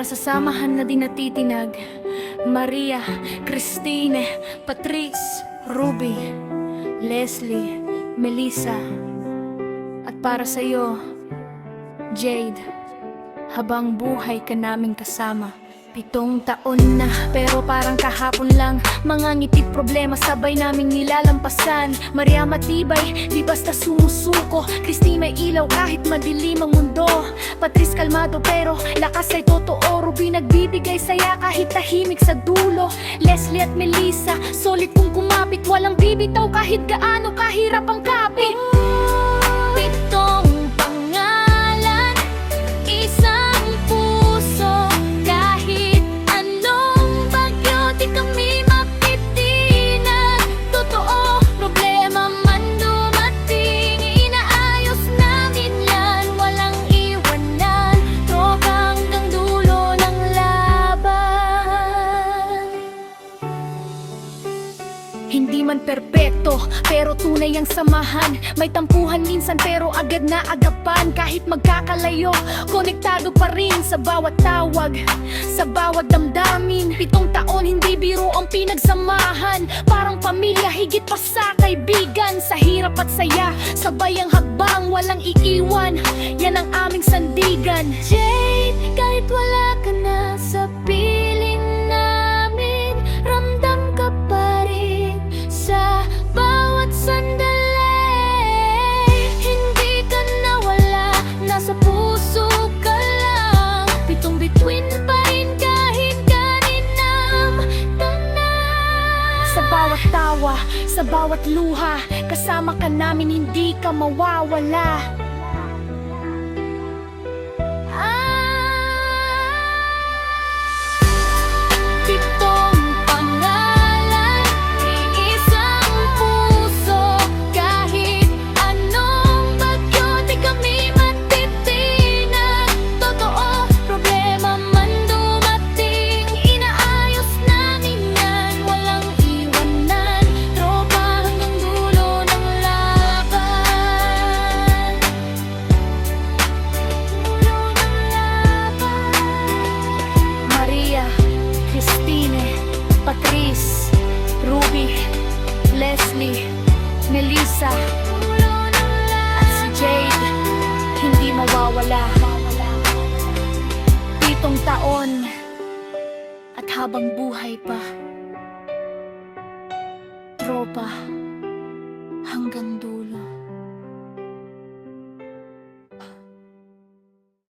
para sa samahan na di natitinag, Maria, Christine, Patrice, Ruby, Leslie, Melissa. At para sa'yo, Jade, habang buhay ka naming kasama. 7 taon na, pero parang kahapon lang. Mga ngiti problema sabay naming nilalampasan. Maria matibay, di basta sumusuko. Christine may ilaw kahit madilim ang mundo. Patrice kalmado pero lakas ay totoo. Ruby nagbibigay saya kahit tahimik sa dulo. Leslie at Melissa, solid kung kumapit. Walang bibitaw kahit gaano kahirap ang kapit. 7 pangalan, isang puso. Kahit anong bagyo, di kami mapitinag. Totoo, problema man dumating, inaayos namin yan. Walang iwanan, tropa hanggang dulo ng laban. Hindi man perpekto, pero tunay ang samahan. May tampuhan minsan pero agad na agapan. Kahit magkakalayo, konektado pa rin sa bawat tawag, sa bawat damdamin. 7 taon, hindi biro ang pinagsamahan. Parang pamilya, higit pa sa kaibigan. Sa hirap at saya, sabay ang hakbang, walang iiwan. Yan ang aming sandigan. Jade, kahit wala ka na sa piling namin, ramdam ka pa rin sa bawat sandali. Hindi ka nawala, nasa puso ka lang. 7 bituin pa rin kahit kaninam tanan. Sa bawat tawa, sa bawat luha, kasama ka namin, hindi ka mawawala. Pitong pangalan, iisang puso. Kahit anong bagyo, di kami matitinag. Totoo, problema man dumating, inaayos namin yan. Walang iwanan, tropa hanggang dulo ng laban. Dulo ng laban. Maria, Christine, Patrice, Ruby, Leslie, Melissa, at si Jade, hindi mawawala. 7 taon, at habang buhay pa, tropa hanggang dulo.